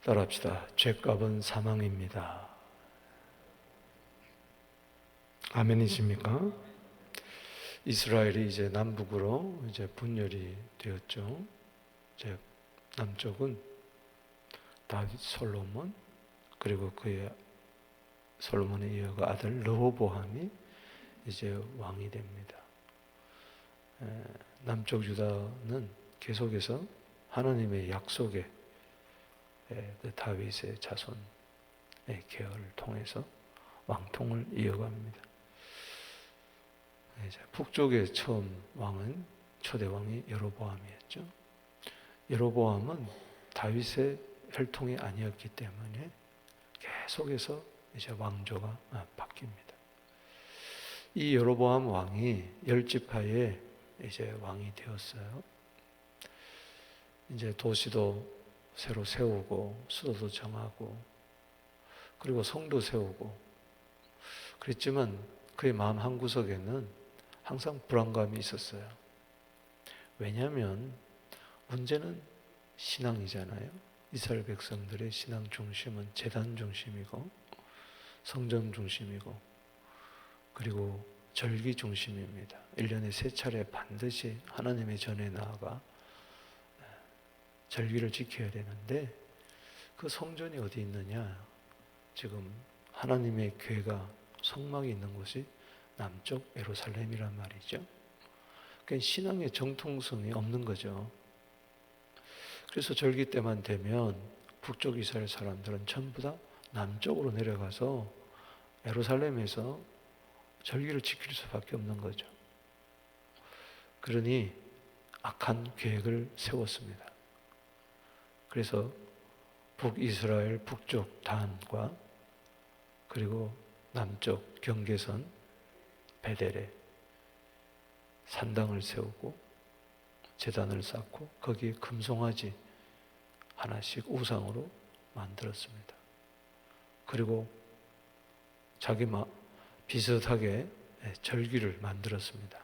따라합시다. 죄값은 사망입니다. 아멘이십니까? 이스라엘이 이제 남북으로 이제 분열이 되었죠. 이제 남쪽은 다윗 솔로몬, 그리고 그의 솔로몬에 이어가 아들 르호보암이 이제 왕이 됩니다. 남쪽 유다는 계속해서 하나님의 약속의 그 다윗의 자손의 계열을 통해서 왕통을 이어갑니다. 이제 북쪽의 처음 왕은 초대 왕이 여로보암이었죠. 여로보암은 다윗의 혈통이 아니었기 때문에 계속해서 이제 왕조가 바뀝니다. 이 여로보암 왕이 10지파의 이제 왕이 되었어요. 이제 도시도 새로 세우고 수도도 정하고 그리고 성도 세우고 그랬지만 그의 마음 한구석에는 항상 불안감이 있었어요. 왜냐하면 문제는 신앙이잖아요. 이스라엘 백성들의 신앙 중심은 제단 중심이고 성전 중심이고 그리고 절기 중심입니다. 1년에 3차례 반드시 하나님의 전에 나아가 절기를 지켜야 되는데 그 성전이 어디 있느냐? 지금 하나님의 궤가 성막이 있는 곳이 남쪽 예루살렘이란 말이죠. 그러니까 신앙의 정통성이 없는 거죠. 그래서 절기 때만 되면 북쪽 이스라엘 사람들은 전부 다 남쪽으로 내려가서 예루살렘에서 절기를 지킬 수밖에 없는 거죠. 그러니 악한 계획을 세웠습니다. 그래서 북이스라엘 북쪽 단과 그리고 남쪽 경계선 베델에 산당을 세우고 제단을 쌓고 거기에 금송아지 하나씩 우상으로 만들었습니다. 그리고 자기 비슷하게 절기를 만들었습니다.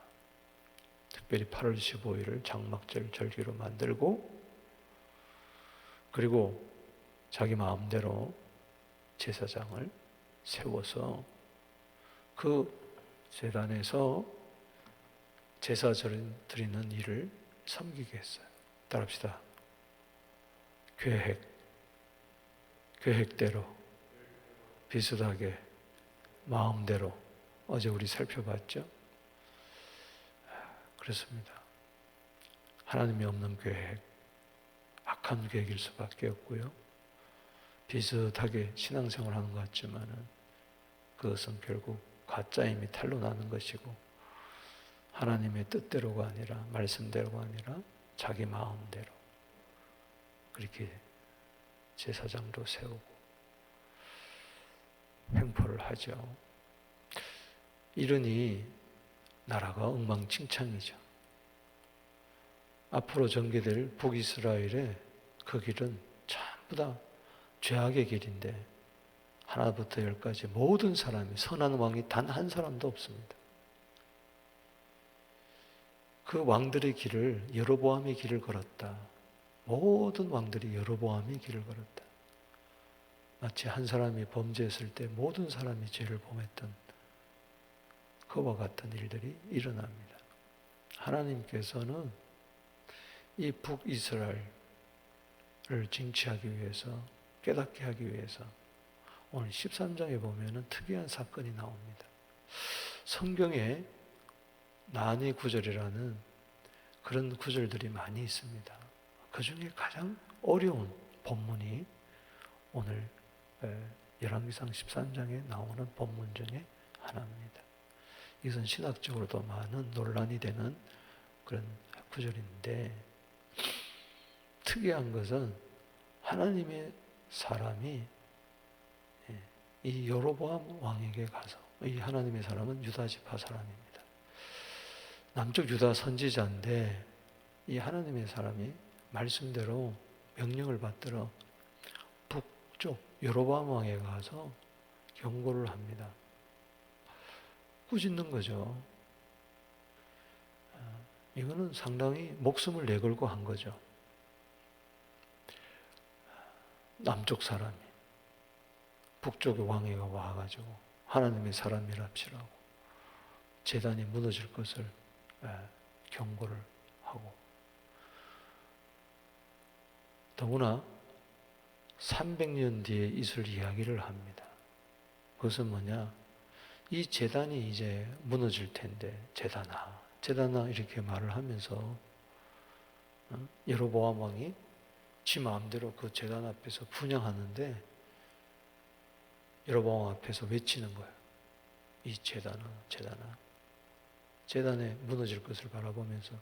특별히 8월 15일을 장막절 절기로 만들고 그리고 자기 마음대로 제사장을 세워서 그 제단에서 제사 드리는 일을 섬기게 했어요. 따라합시다. 계획대로 비슷하게 마음대로 어제 우리 살펴봤죠? 그렇습니다. 하나님이 없는 계획, 악한 계획일 수밖에 없고요. 비슷하게 신앙생활 하는 것 같지만은 그것은 결국 가짜임이 탄로 나는 것이고 하나님의 뜻대로가 아니라 말씀대로가 아니라 자기 마음대로 그렇게 제사장도 세우고 횡포를 하죠. 이러니 나라가 엉망진창이죠. 앞으로 전개될 북이스라엘의 그 길은 전부 다 죄악의 길인데 하나부터 열까지 모든 사람이 선한 왕이 단 한 사람도 없습니다. 그 왕들의 길을 여로보암의 길을 걸었다. 모든 왕들이 여로보암의 길을 걸었다. 마치 한 사람이 범죄했을 때 모든 사람이 죄를 범했던 그와 같은 일들이 일어납니다. 하나님께서는 이 북이스라엘을 징치하기 위해서 깨닫게 하기 위해서 오늘 13장에 보면은 특이한 사건이 나옵니다. 성경에 난의 구절이라는 그런 구절들이 많이 있습니다. 그 중에 가장 어려운 본문이 오늘 열왕기상 13장에 나오는 본문 중에 하나입니다. 이것은 신학적으로도 많은 논란이 되는 그런 구절인데 특이한 것은 하나님의 사람이 이 여로보암 왕에게 가서 이 하나님의 사람은 유다 지파 사람입니다. 남쪽 유다 선지자인데 이 하나님의 사람이 말씀대로 명령을 받들어 북쪽 여로보암 왕에 가서 경고를 합니다. 꾸짖는 거죠. 이거는 상당히 목숨을 내걸고 한 거죠. 남쪽 사람이 북쪽의 왕에게 와가지고 하나님의 사람이랍시라고 제단이 무너질 것을 경고를 하고, 더구나 300년 뒤에 있을 이야기를 합니다. 그것은 뭐냐? 이 제단이 이제 무너질 텐데, 제단아 이렇게 말을 하면서 여로보암 왕이 지 마음대로 그 제단 앞에서 분향하는데 여로보암 앞에서 외치는 거예요. 이 제단아. 제단에 무너질 것을 바라보면서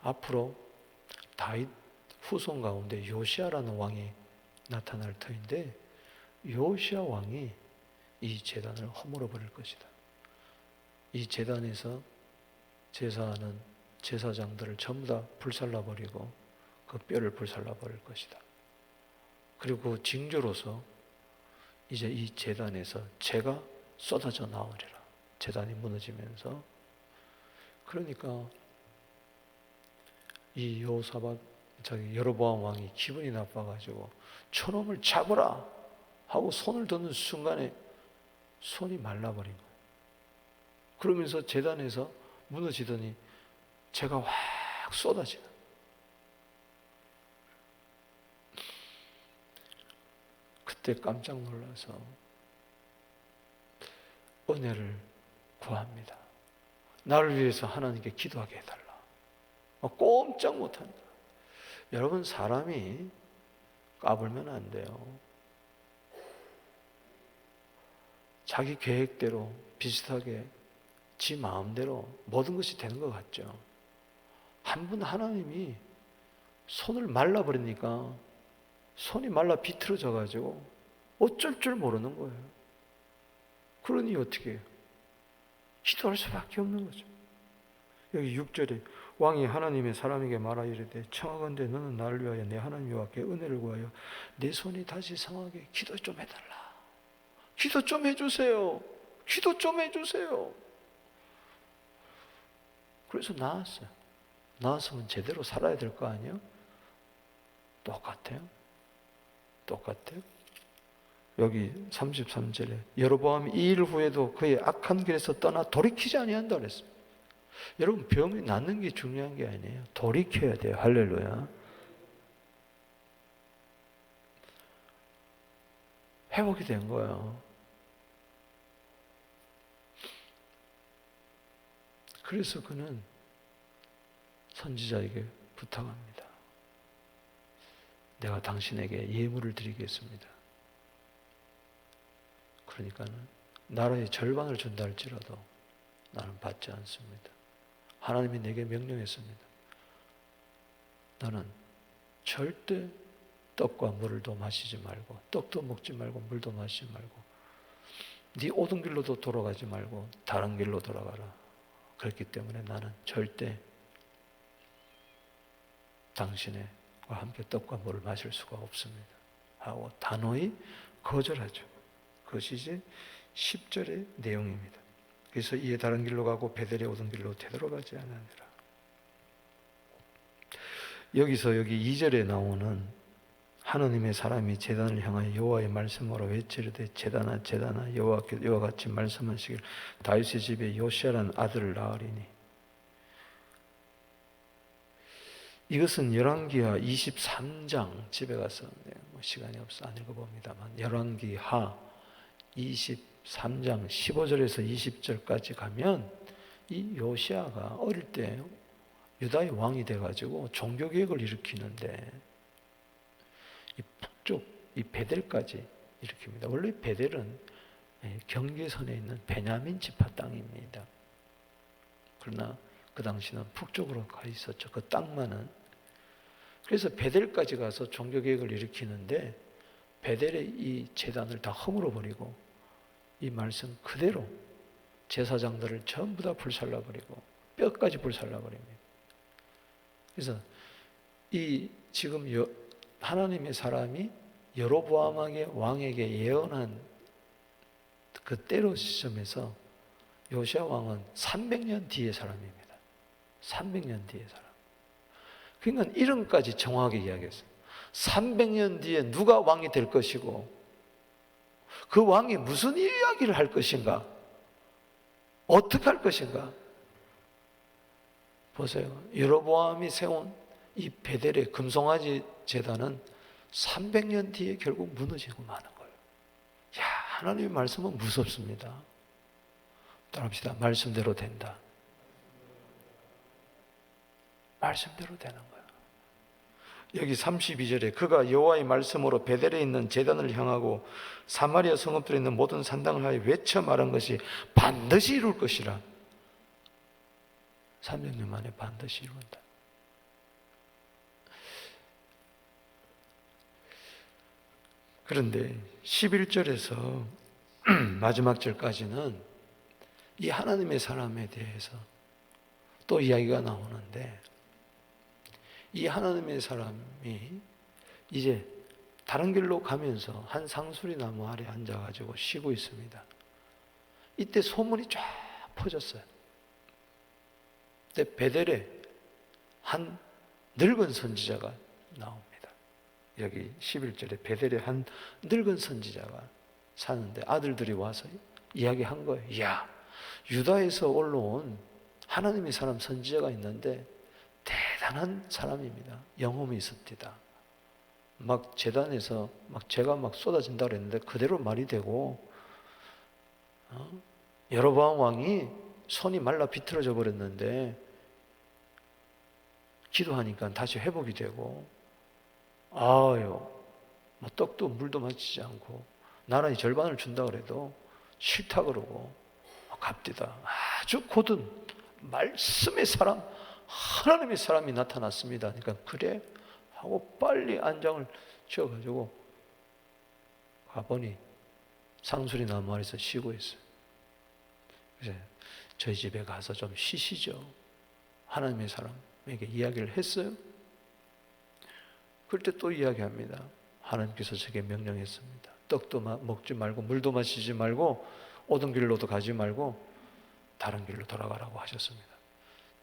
앞으로 다윗 후손 가운데 요시아라는 왕이 나타날 터인데, 요시아 왕이 이 제단을 허물어 버릴 것이다. 이 제단에서 제사하는 제사장들을 전부 다 불살라 버리고 그 뼈를 불살라 버릴 것이다. 그리고 징조로서 이제 이 제단에서 재가 쏟아져 나오리라. 제단이 무너지면서. 그러니까 이 여로보암 왕이 기분이 나빠가지고 저놈을 잡으라 하고 손을 드는 순간에 손이 말라버린 거예요. 그러면서 제단에서 무너지더니 재가 확 쏟아지는. 그때 깜짝 놀라서 은혜를 구합니다. 나를 위해서 하나님께 기도하게 해달라. 꼼짝 못한다. 여러분, 사람이 까불면 안 돼요. 자기 계획대로 비슷하게 지 마음대로 모든 것이 되는 것 같죠. 한 분 하나님이 손을 말라버리니까 손이 말라 비틀어져 가지고 어쩔 줄 모르는 거예요. 그러니 어떻게 해요? 기도할 수밖에 없는 거죠. 여기 6절에 왕이 하나님의 사람에게 말하 이르되 청하건대 너는 나를 위하여 내 하나님 여호와께 은혜를 구하여 내 손이 다시 성하게 기도 좀 해달라. 기도 좀 해주세요. 기도 좀 해주세요. 그래서 나왔어요. 나왔으면 제대로 살아야 될 거 아니에요? 똑같아요. 여기 33절에 여로보암이 이 일 후에도 그의 악한 길에서 떠나 돌이키지 아니한다 그랬어요. 여러분, 병이 낫는 게 중요한 게 아니에요. 돌이켜야 돼요. 할렐루야. 회복이 된 거예요. 그래서 그는 선지자에게 부탁합니다. 내가 당신에게 예물을 드리겠습니다. 그러니까는 나라의 절반을 준다 할지라도 나는 받지 않습니다. 하나님이 내게 명령했습니다. 너는 절대 떡과 물도 마시지 말고 떡도 먹지 말고 물도 마시지 말고 네 오던 길로도 돌아가지 말고 다른 길로 돌아가라. 그렇기 때문에 나는 절대 당신과 함께 떡과 물을 마실 수가 없습니다 하고 단호히 거절하죠. 그것이 이제 10절의 내용입니다. 그래서 이에 다른 길로 가고 베델에 오던 길로 되돌아가지 않으니라. 여기서 여기 2절에 나오는 하나님의 사람이 제단을 향하여 여호와의 말씀으로 외치르되 제단아 제단아 여호와께 이와 같이 말씀하시길 다윗의 집에 요시아라는 아들을 낳으리니. 이것은 열왕기하 23장 집에 가서 시간이 없어 안 읽어봅니다만 열왕기하 23장 15절에서 20절까지 가면 이 요시아가 어릴 때 유다의 왕이 돼가지고 종교개혁을 일으키는데 이 북쪽 이 베델까지 일으킵니다. 원래 베델은 경계선에 있는 베냐민 지파 땅입니다. 그러나 그 당시는 북쪽으로 가 있었죠. 그 땅만은. 그래서 베델까지 가서 종교개혁을 일으키는데 베델의 이 제단을 다 허물어 버리고 이 말씀 그대로 제사장들을 전부 다 불살라버리고 뼈까지 불살라버립니다. 그래서 이 지금 하나님의 사람이 여로보암 왕에게 예언한 그 때로 시점에서 요시아 왕은 300년 뒤의 사람입니다. 300년 뒤의 사람. 그러니까 이름까지 정확하게 이야기했어요. 300년 뒤에 누가 왕이 될 것이고 그 왕이 무슨 이야기를 할 것인가? 어떻게 할 것인가? 보세요. 여로보암이 세운 이 베델의 금송아지 제단은 300년 뒤에 결국 무너지고 마는 거예요. 야, 하나님의 말씀은 무섭습니다. 따라합시다. 말씀대로 된다. 말씀대로 되는 거예요. 여기 32절에 그가 여호와의 말씀으로 베델에 있는 제단을 향하고 사마리아 성읍들에 있는 모든 산당을 하여 외쳐 말한 것이 반드시 이룰 것이라. 300년 만에 반드시 이룬다. 그런데 11절에서 마지막 절까지는 이 하나님의 사람에 대해서 또 이야기가 나오는데, 이 하나님의 사람이 이제 다른 길로 가면서 한 상수리 나무 아래 앉아가지고 쉬고 있습니다. 이때 소문이 쫙 퍼졌어요. 그때 베델에 한 늙은 선지자가 나옵니다. 여기 11절에 베델에 한 늙은 선지자가 사는데 아들들이 와서 이야기한 거예요. 이야, 유다에서 올라온 하나님의 사람 선지자가 있는데 대단한 사람입니다. 영험이 있습니다. 막 제단에서 막 죄가 막 쏟아진다고 그랬는데 그대로 말이 되고, 여로보암 왕이 손이 말라 비틀어져 버렸는데 기도하니까 다시 회복이 되고, 아유, 뭐 떡도 물도 마시지 않고 나란히 절반을 준다 그래도 싫다 그러고 갑디다. 아주 고든 말씀의 사람, 하나님의 사람이 나타났습니다. 그러니까 그래 하고 빨리 안장을 지어가지고 가보니 상수리 나무 아래서 쉬고 있어요. 그래서 저희 집에 가서 좀 쉬시죠. 하나님의 사람에게 이야기를 했어요. 그럴 때 또 이야기합니다. 하나님께서 제게 명령했습니다. 떡도 먹지 말고 물도 마시지 말고 오던 길로도 가지 말고 다른 길로 돌아가라고 하셨습니다.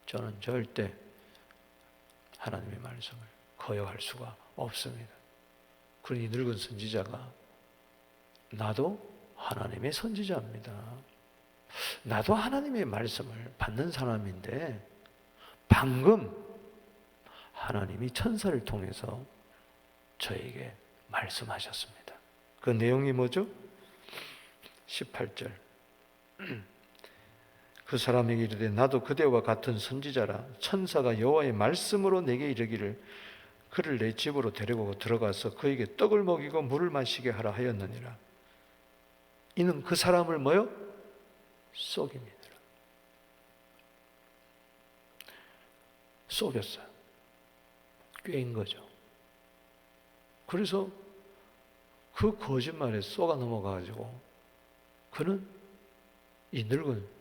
저는 절대 하나님의 말씀을 거역할 수가 없습니다. 그러니 늙은 선지자가 나도 하나님의 선지자입니다. 나도 하나님의 말씀을 받는 사람인데 방금 하나님이 천사를 통해서 저에게 말씀하셨습니다. 그 내용이 뭐죠? 18절. 그 사람에게 이르되 나도 그대와 같은 선지자라. 천사가 여호와의 말씀으로 내게 이르기를 그를 내 집으로 데리고 들어가서 그에게 떡을 먹이고 물을 마시게 하라 하였느니라. 이는 그 사람을 뭐요? 속입니다. 속였어요. 꾀인 거죠. 그래서 그 거짓말에 속아 넘어가가지고 그는 이 늙은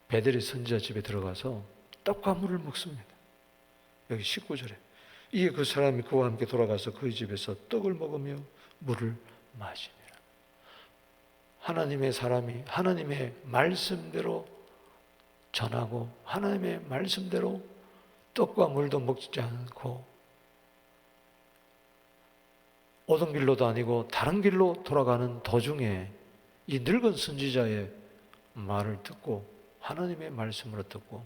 베델의 선지자 집에 들어가서 떡과 물을 먹습니다. 여기 19절에 이에 그 사람이 그와 함께 돌아가서 그의 집에서 떡을 먹으며 물을 마시니라. 하나님의 사람이 하나님의 말씀대로 전하고 하나님의 말씀대로 떡과 물도 먹지 않고 오던 길로도 아니고 다른 길로 돌아가는 도중에 이 늙은 선지자의 말을 듣고 하나님의 말씀으로 듣고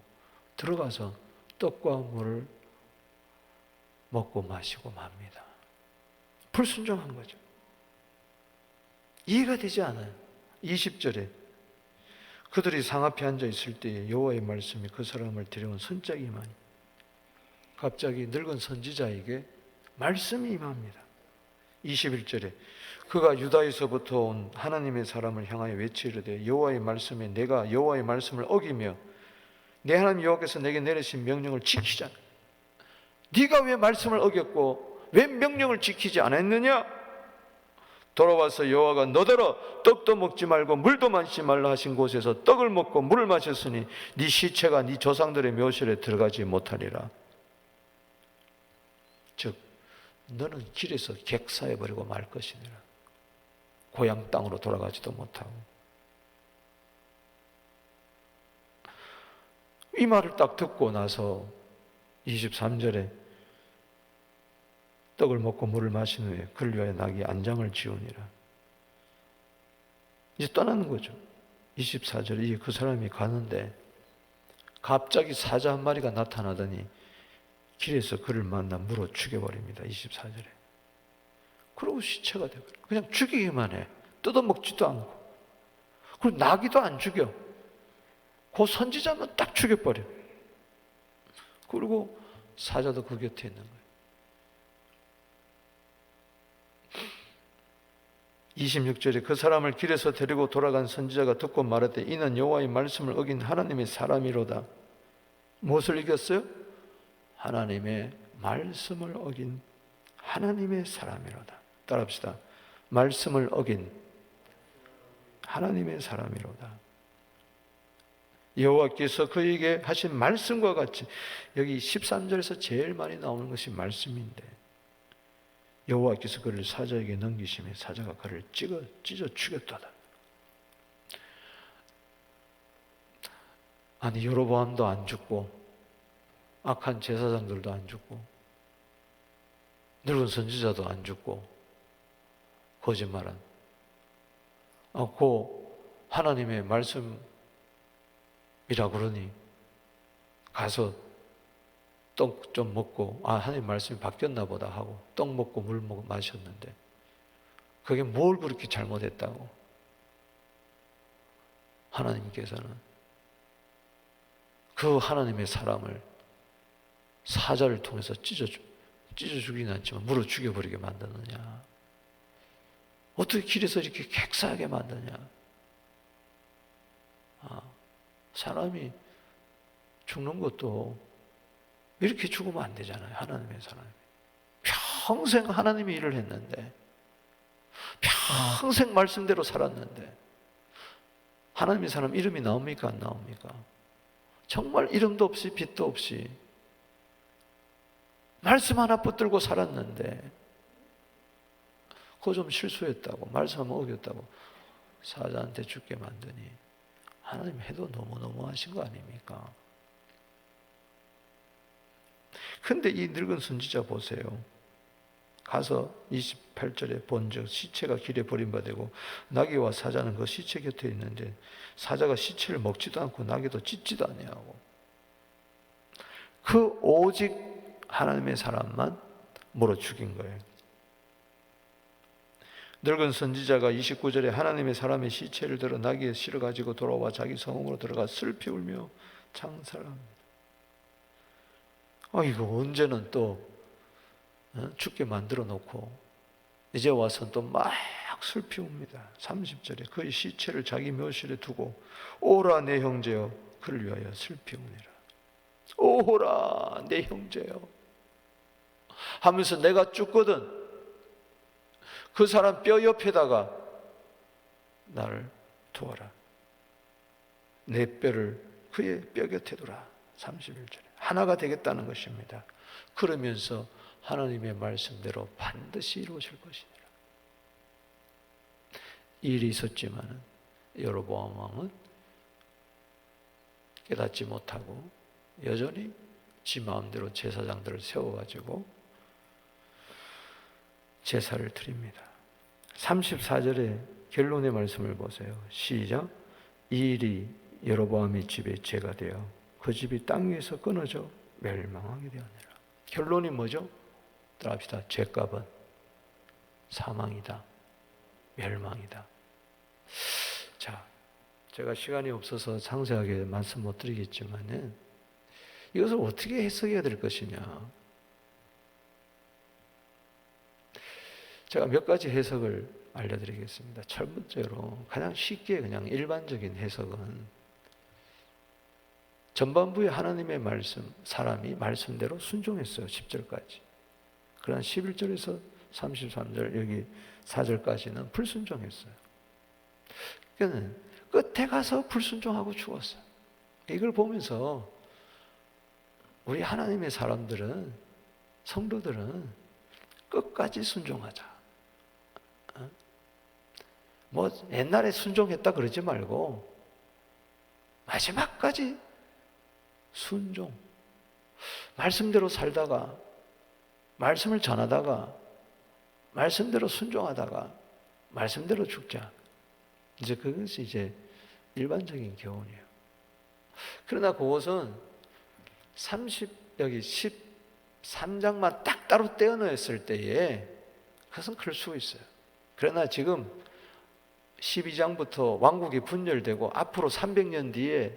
들어가서 떡과 물을 먹고 마시고 맙니다. 불순종한 거죠. 이해가 되지 않아요. 20절에 그들이 상 앞에 앉아 있을 때에 여호와의 말씀이 그 사람을 데려온 선짝이 임하니 갑자기 늙은 선지자에게 말씀이 임합니다. 21절에 그가 유다에서부터 온 하나님의 사람을 향하여 외치르되 여호와의 말씀에 내가 여호와의 말씀을 어기며 내 하나님 여호와께서 내게 내리신 명령을 지키자. 네가 왜 말씀을 어겼고 왜 명령을 지키지 않았느냐? 돌아와서 여호와가 너더러 떡도 먹지 말고 물도 마시지 말라 하신 곳에서 떡을 먹고 물을 마셨으니 네 시체가 네 조상들의 묘실에 들어가지 못하리라. 즉 너는 길에서 객사해버리고 말 것이니라. 고향 땅으로 돌아가지도 못하고. 이 말을 딱 듣고 나서 23절에 떡을 먹고 물을 마신 후에 그를 위하여 낙이 안장을 지우니라. 이제 떠나는 거죠. 24절에 그 사람이 가는데 갑자기 사자 한 마리가 나타나더니 길에서 그를 만나 물어 죽여버립니다. 24절에. 그러고 시체가 되거든요. 그냥 죽이기만 해. 뜯어먹지도 않고. 그리고 나귀도 안 죽여. 그 선지자만 딱 죽여버려. 그리고 사자도 그 곁에 있는 거예요. 26절에 그 사람을 길에서 데리고 돌아간 선지자가 듣고 말하되 이는 여호와의 말씀을 어긴 하나님의 사람이로다. 무엇을 이겼어요? 하나님의 말씀을 어긴 하나님의 사람이로다. 따라합시다. 말씀을 어긴 하나님의 사람이로다. 여호와께서 그에게 하신 말씀과 같이, 여기 13절에서 제일 많이 나오는 것이 말씀인데, 여호와께서 그를 사자에게 넘기시며 사자가 그를 찢어 죽였도다. 아니, 여로보암도 안 죽고 악한 제사장들도 안 죽고 늙은 선지자도 안 죽고 거짓말한 그 하나님의 말씀이라 그러니 가서 떡 좀 먹고 하나님 말씀이 바뀌었나 보다 하고 떡 먹고 물 마셨는데 그게 뭘 그렇게 잘못했다고 하나님께서는 그 하나님의 사람을 사자를 통해서 찢어 죽이는 않지만 물어 죽여버리게 만드느냐. 어떻게 길에서 이렇게 객사하게 만드냐. 사람이 죽는 것도 이렇게 죽으면 안 되잖아요. 하나님의 사람이. 평생 하나님의 일을 했는데, 평생 말씀대로 살았는데, 하나님의 사람 이름이 나옵니까? 안 나옵니까? 정말 이름도 없이 빛도 없이 말씀 하나 붙들고 살았는데 그거 좀 실수했다고, 말씀 한번 어겼다고 사자한테 죽게 만드니 하나님 해도 너무너무 하신 거 아닙니까? 근데 이 늙은 선지자 보세요. 가서 28절에 본즉 시체가 길에 버림받고 나귀와 사자는 그 시체 곁에 있는데 사자가 시체를 먹지도 않고 나귀도 찢지도 아니하고 그 오직 하나님의 사람만 물어 죽인 거예요. 늙은 선지자가 29절에 하나님의 사람의 시체를 들어 나귀에 실어 가지고 돌아와 자기 성읍으로 들어가 슬피 울며 장사합니다. 이거 언제는 또 죽게 만들어 놓고 이제 와서 또 막 슬피 웁니다. 30절에 그의 시체를 자기 묘실에 두고 오라 내 형제여 그를 위하여 슬피 우니라. 오라 내 형제여 하면서 내가 죽거든 그 사람 뼈 옆에다가 나를 두어라. 내 뼈를 그의 뼈 곁에 두라. 31절에 하나가 되겠다는 것입니다. 그러면서 하나님의 말씀대로 반드시 이루어질 것이니라. 일이 있었지만 여로보암 왕은 깨닫지 못하고 여전히 지 마음대로 제사장들을 세워가지고 제사를 드립니다. 34절에 결론의 말씀을 보세요. 시작. 이 일이 여로보암의 집에 죄가 되어 그 집이 땅 위에서 끊어져 멸망하게 되었느니라. 결론이 뭐죠? 따라합시다. 죄값은 사망이다. 멸망이다. 자, 제가 시간이 없어서 상세하게 말씀 못 드리겠지만은 이것을 어떻게 해석해야 될 것이냐. 제가 몇 가지 해석을 알려드리겠습니다. 첫 번째로 가장 쉽게 그냥 일반적인 해석은 전반부에 하나님의 말씀, 사람이 말씀대로 순종했어요. 10절까지. 그러나 11절에서 33절 여기 4절까지는 불순종했어요. 그러니까 끝에 가서 불순종하고 죽었어요. 이걸 보면서 우리 하나님의 사람들은, 성도들은 끝까지 순종하자. 뭐 옛날에 순종했다 그러지 말고 마지막까지 순종. 말씀대로 살다가 말씀을 전하다가 말씀대로 순종하다가 말씀대로 죽자. 이제 그것이 이제 일반적인 교훈이에요. 그러나 그것은 여기 13장만 딱 따로 떼어놓았을 때에 그것은 클 수 있어요. 그러나 지금 12장부터 왕국이 분열되고 앞으로 300년 뒤에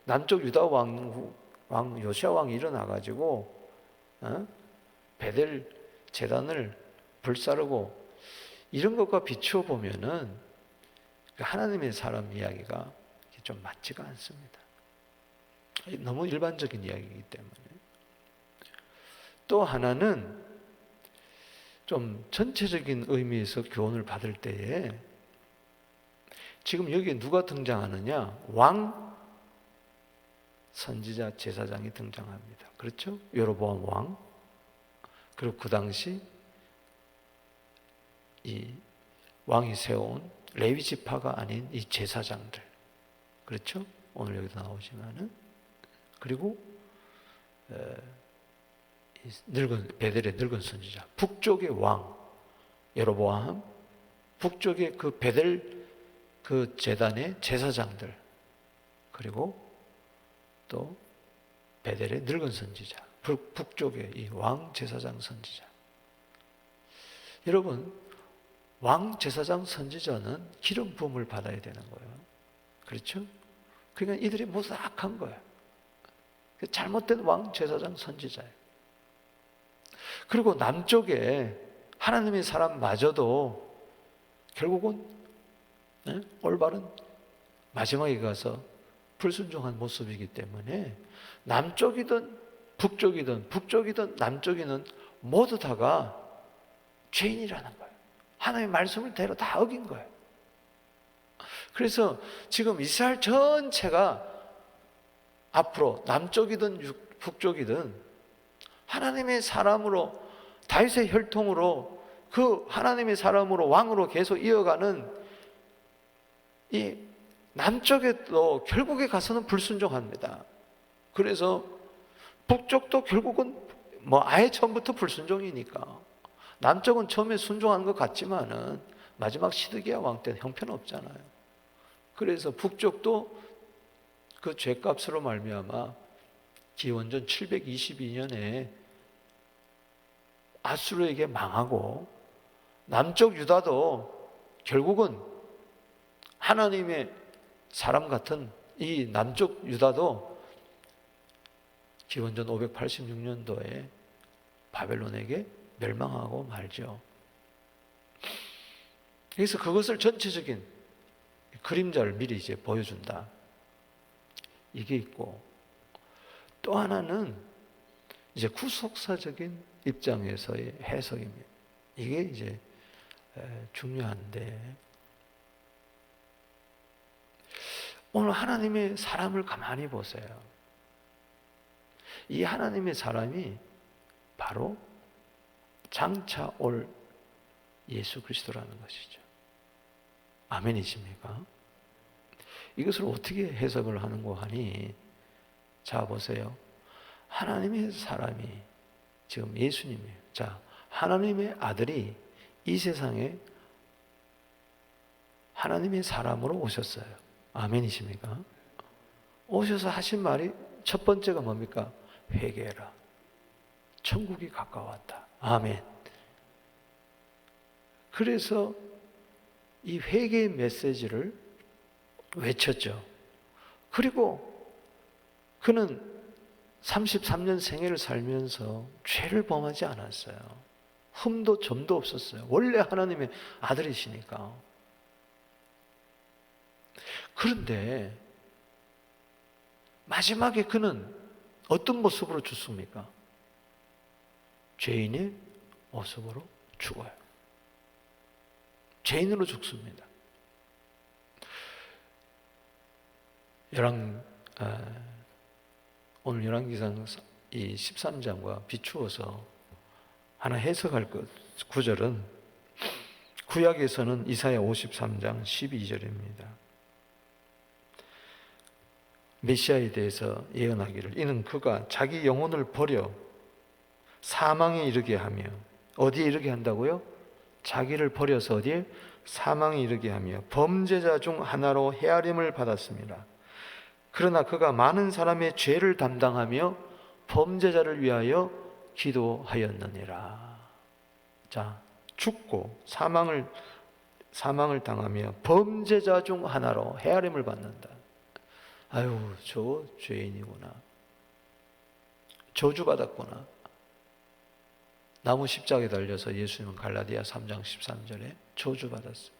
남쪽 유다 왕 요시아 왕이 일어나가지고 베델 제단을 불사르고 이런 것과 비추어 보면은 하나님의 사람 이야기가 좀 맞지가 않습니다. 너무 일반적인 이야기이기 때문에. 또 하나는 좀 전체적인 의미에서 교훈을 받을 때에 지금 여기에 누가 등장하느냐? 왕, 선지자, 제사장이 등장합니다. 그렇죠? 여로보암 왕. 그리고 그 당시 이 왕이 세운 레위 지파가 아닌 이 제사장들. 그렇죠? 오늘 여기도 나오지만은. 그리고 베델의 늙은 선지자, 북쪽의 왕 여로보암, 북쪽의 그 베델 그 제단의 제사장들, 그리고 또 베델의 늙은 선지자, 북쪽의 이 왕 제사장 선지자. 여러분, 왕 제사장 선지자는 기름 부음을 받아야 되는 거예요. 그렇죠? 그러니까 이들이 모두 악한 거예요. 잘못된 왕 제사장 선지자예요. 그리고 남쪽에 하나님의 사람마저도 결국은 올바른 마지막에 가서 불순종한 모습이기 때문에 남쪽이든 북쪽이든 남쪽이든 모두 다가 죄인이라는 거예요. 하나님의 말씀을 대로 다 어긴 거예요. 그래서 지금 이스라엘 전체가 앞으로 남쪽이든 북쪽이든 하나님의 사람으로, 다윗의 혈통으로, 그 하나님의 사람으로 왕으로 계속 이어가는 이 남쪽에도 결국에 가서는 불순종합니다. 그래서 북쪽도 결국은 아예 처음부터 불순종이니까 남쪽은 처음에 순종하는 것 같지만은 마지막 시드기야 왕 때는 형편없잖아요. 그래서 북쪽도 그 죄값으로 말미암아 기원전 722년에 아수르에게 망하고, 남쪽 유다도 결국은 하나님의 사람 같은 이 남쪽 유다도 기원전 586년도에 바벨론에게 멸망하고 말죠. 그래서 그것을 전체적인 그림자를 미리 이제 보여준다. 이게 있고, 또 하나는 이제 구속사적인 입장에서의 해석입니다. 이게 이제 중요한데, 오늘 하나님의 사람을 가만히 보세요. 이 하나님의 사람이 바로 장차 올 예수 그리스도라는 것이죠. 아멘이십니까? 이것을 어떻게 해석을 하는고 하니, 자 보세요. 하나님의 사람이 지금 예수님이에요. 자, 하나님의 아들이 이 세상에 하나님의 사람으로 오셨어요. 아멘이십니까? 오셔서 하신 말이 첫 번째가 뭡니까? 회개해라. 천국이 가까웠다. 아멘. 그래서 이 회개의 메시지를 외쳤죠. 그리고 그는 33년 생애를 살면서 죄를 범하지 않았어요. 흠도 점도 없었어요. 원래 하나님의 아들이시니까. 그런데 마지막에 그는 어떤 모습으로 죽습니까? 죄인의 모습으로 죽어요. 죄인으로 죽습니다. 오늘 열왕기상 이 13장과 비추어서 하나 해석할 구절은 구약에서는 이사야 53장 12절입니다. 메시아에 대해서 예언하기를, 이는 그가 자기 영혼을 버려 사망에 이르게 하며, 어디에 이르게 한다고요? 자기를 버려서 어디에? 사망에 이르게 하며 범죄자 중 하나로 헤아림을 받았습니다. 그러나 그가 많은 사람의 죄를 담당하며 범죄자를 위하여 기도하였느니라. 자, 죽고 사망을 당하며 범죄자 중 하나로 헤아림을 받는다. 아유, 저 죄인이구나. 저주받았구나. 나무 십자가에 달려서 예수님은 갈라디아 3장 13절에 저주받았어요.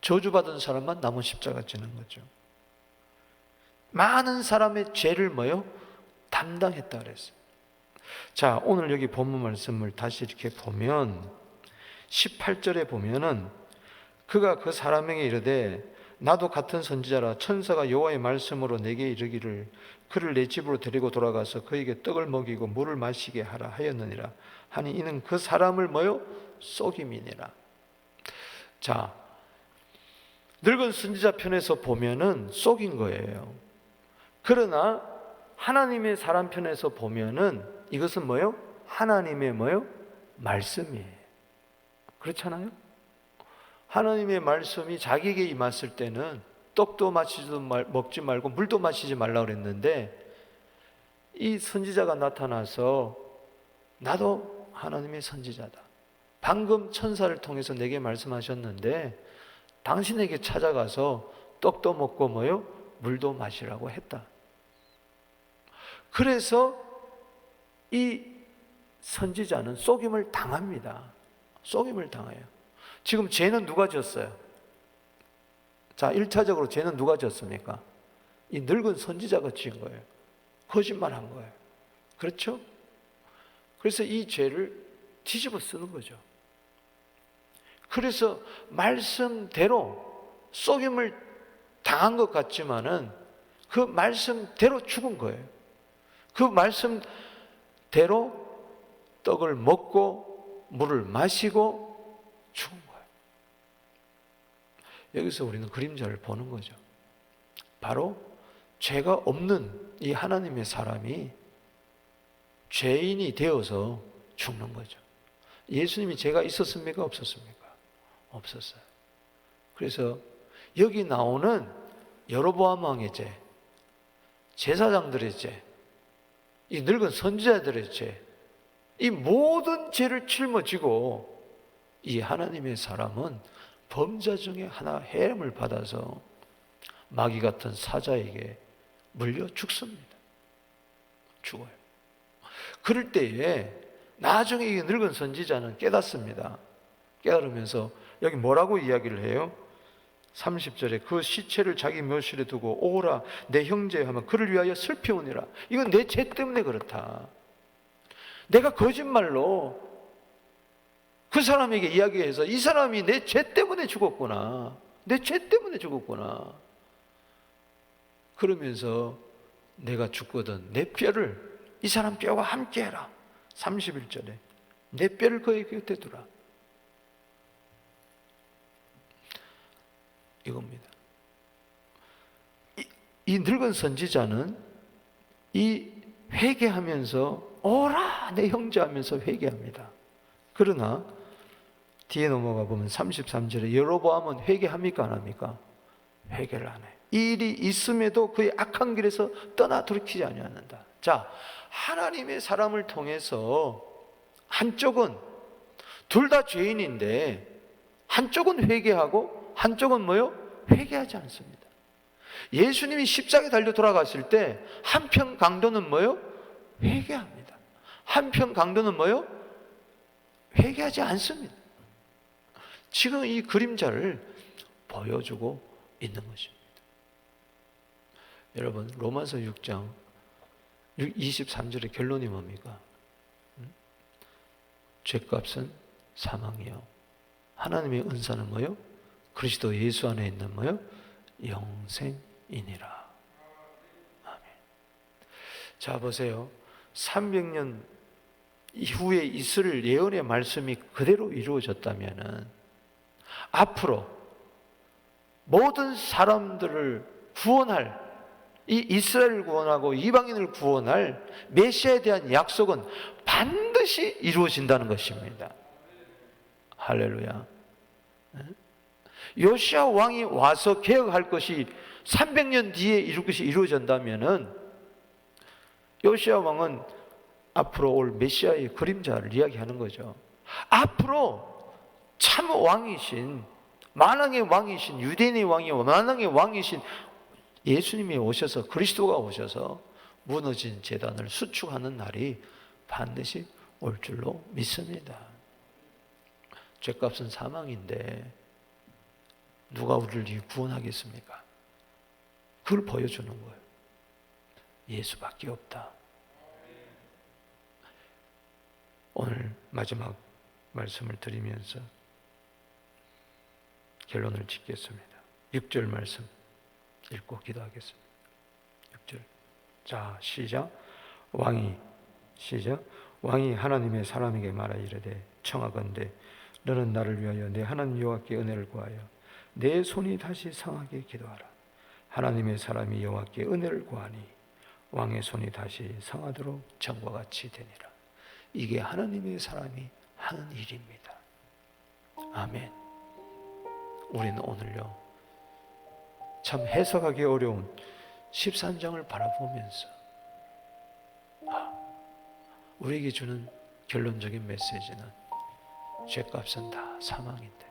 저주받은 사람만 나무 십자가 지는 거죠. 많은 사람의 죄를 뭐요? 담당했다 그랬어요. 자, 오늘 여기 본문 말씀을 다시 이렇게 보면 18절에 보면은 그가 그 사람에게 이르되 나도 같은 선지자라 천사가 여호와의 말씀으로 내게 이르기를 그를 내 집으로 데리고 돌아가서 그에게 떡을 먹이고 물을 마시게 하라 하였느니라 하니 이는 그 사람을 뭐요? 속임이니라. 자, 늙은 선지자 편에서 보면은 속인 거예요. 그러나 하나님의 사람 편에서 보면은 이것은 뭐요? 하나님의 뭐요? 말씀이에요. 그렇잖아요? 하나님의 말씀이 자기에게 임했을 때는 떡도 먹지 말고 물도 마시지 말라고 그랬는데 이 선지자가 나타나서 나도 하나님의 선지자다. 방금 천사를 통해서 내게 말씀하셨는데 당신에게 찾아가서 떡도 먹고 뭐요? 물도 마시라고 했다. 그래서 이 선지자는 속임을 당합니다. 속임을 당해요. 지금 죄는 누가 졌어요? 자, 1차적으로 죄는 누가 졌습니까? 이 늙은 선지자가 지은 거예요. 거짓말한 거예요. 그렇죠? 그래서 이 죄를 뒤집어 쓰는 거죠. 그래서 말씀대로 속임을 당한 것 같지만은 그 말씀대로 죽은 거예요. 그 말씀대로 떡을 먹고 물을 마시고 죽은 거예요. 여기서 우리는 그림자를 보는 거죠. 바로 죄가 없는 이 하나님의 사람이 죄인이 되어서 죽는 거죠. 예수님이 죄가 있었습니까? 없었습니까? 없었어요. 그래서 여기 나오는 여로보암 왕의 죄, 제사장들의 죄, 이 늙은 선지자들의 죄, 이 모든 죄를 짊어지고 이 하나님의 사람은 범죄 중에 하나 해임을 받아서 마귀 같은 사자에게 물려 죽습니다. 죽어요. 그럴 때에 나중에 이 늙은 선지자는 깨닫습니다. 깨달으면서 여기 뭐라고 이야기를 해요? 30절에 그 시체를 자기 묘실에 두고 오라 내 형제 하면 그를 위하여 슬피 우니라. 이건 내 죄 때문에 그렇다. 내가 거짓말로 그 사람에게 이야기해서 이 사람이 내 죄 때문에 죽었구나. 내 죄 때문에 죽었구나. 그러면서 내가 죽거든 내 뼈를 이 사람 뼈와 함께 해라. 31절에 내 뼈를 그의 곁에 두라. 이겁니다. 이 늙은 선지자는 이 회개하면서 오라 내 형제 하면서 회개합니다. 그러나 뒤에 넘어가 보면 33절에 여로보암은 회개합니까 안 합니까? 회개를 안 해요. 이 일이 있음에도 그의 악한 길에서 떠나 돌이키지 아니하는다. 자, 하나님의 사람을 통해서 한쪽은 둘 다 죄인인데 한쪽은 회개하고 한쪽은 뭐요? 회개하지 않습니다. 예수님이 십자가에 달려 돌아갔을 때 한편 강도는 뭐요? 회개합니다. 한편 강도는 뭐요? 회개하지 않습니다. 지금 이 그림자를 보여주고 있는 것입니다. 여러분 로마서 6장 23절의 결론이 뭡니까? 죄값은 사망이요 하나님의 은사는 뭐요? 그리스도 예수 안에 있는 뭐요? 영생이니라. 아멘. 자 보세요. 300년 이후에 있을 예언의 말씀이 그대로 이루어졌다면은 앞으로 모든 사람들을 구원할 이 이스라엘을 구원하고 이방인을 구원할 메시아에 대한 약속은 반드시 이루어진다는 것입니다. 할렐루야. 요시야 왕이 와서 개혁할 것이 300년 뒤에 이룰 것이 이루어진다면은 요시야 왕은 앞으로 올 메시아의 그림자를 이야기하는 거죠. 앞으로 참 왕이신, 만왕의 왕이신, 유대인의 왕이 만왕의 왕이신 예수님이 오셔서, 그리스도가 오셔서 무너진 제단을 수축하는 날이 반드시 올 줄로 믿습니다. 죄값은 사망인데 누가 우리를 구원하겠습니까? 그걸 보여주는 거예요. 예수밖에 없다. 오늘 마지막 말씀을 드리면서 결론을 짓겠습니다. 6절 말씀 읽고 기도하겠습니다. 6절. 자, 시작. 왕이 하나님의 사람에게 말하 이르되 청하건대 너는 나를 위하여 내 하나님 여호와께 은혜를 구하여 내 손이 다시 상하게 기도하라. 하나님의 사람이 여호와께 은혜를 구하니 왕의 손이 다시 상하도록 전과 같이 되니라. 이게 하나님의 사람이 하는 일입니다. 아멘. 우리는 오늘요 참 해석하기 어려운 13장을 바라보면서 우리에게 주는 결론적인 메시지는 죄값은 다 사망인데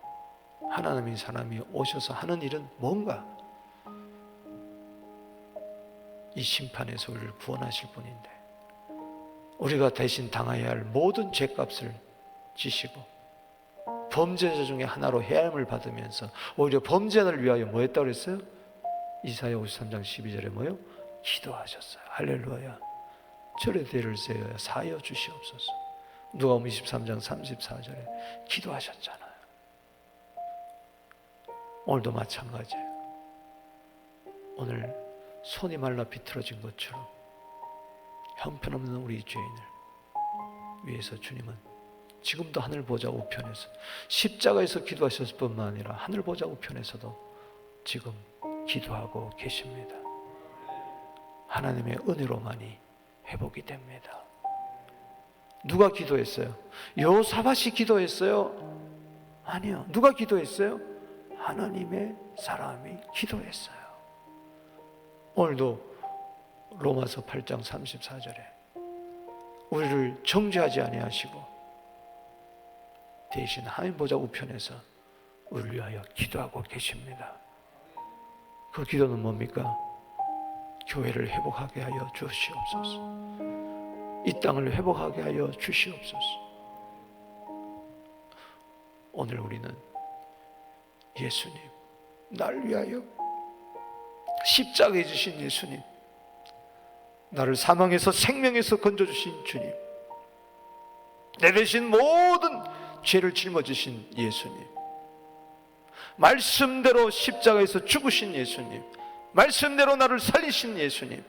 하나님의 사람이 오셔서 하는 일은 뭔가? 이 심판에서 우리를 구원하실 분인데 우리가 대신 당해야 할 모든 죄값을 지시고 범죄자 중에 하나로 해함을 받으면서 오히려 범죄자를 위하여 뭐 했다고 그랬어요? 이사야 53장 12절에 뭐요? 기도하셨어요. 할렐루야. 절의 대를 세워 사하여 주시옵소서. 누가복음 23장 34절에 기도하셨잖아요. 오늘도 마찬가지예요. 오늘 손이 말라 비틀어진 것처럼 형편없는 우리 죄인을 위해서 주님은 지금도 하늘 보좌 우편에서 십자가에서 기도하셨을 뿐만 아니라 하늘 보좌 우편에서도 지금 기도하고 계십니다. 하나님의 은혜로만이 회복이 됩니다. 누가 기도했어요? 여호사밧이 기도했어요? 아니요. 누가 기도했어요? 하나님의 사람이 기도했어요. 오늘도 로마서 8장 34절에 우리를 정죄하지 아니하시고 대신 하나님 보좌 우편에서 우리를 위하여 기도하고 계십니다. 그 기도는 뭡니까? 교회를 회복하게 하여 주시옵소서. 이 땅을 회복하게 하여 주시옵소서. 오늘 우리는 예수님, 날 위하여 십자가에 주신 예수님, 나를 사망에서 생명에서 건져주신 주님, 내 대신 모든 죄를 짊어지신 예수님, 말씀대로 십자가에서 죽으신 예수님, 말씀대로 나를 살리신 예수님,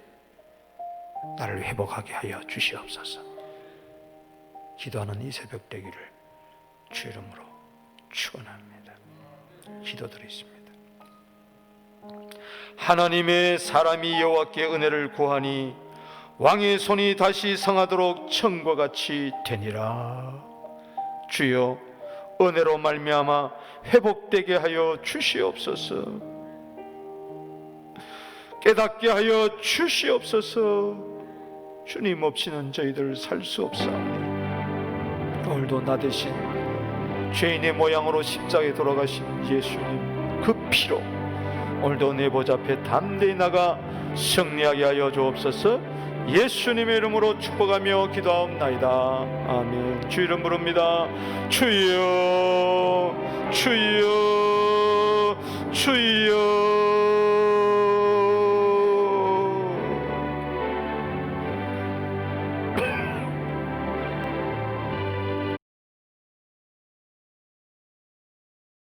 나를 회복하게 하여 주시옵소서. 기도하는 이 새벽 되기를 주 이름으로 축원합니다. 기도드리십니다. 하나님의 사람이 여호와께 은혜를 구하니 왕의 손이 다시 성하도록 청과 같이 되니라. 주여 은혜로 말미암아 회복되게 하여 주시옵소서. 깨닫게 하여 주시옵소서. 주님 없이는 저희들 살 수 없사오니 오늘도 나 대신 죄인의 모양으로 십자가에 돌아가신 예수님 그 피로 오늘도 내 보좌 앞에 담대히 나가 승리하게 하여 주옵소서. 예수님의 이름으로 축복하며 기도하옵나이다. 아멘. 주 이름 부릅니다. 주여 주여 주여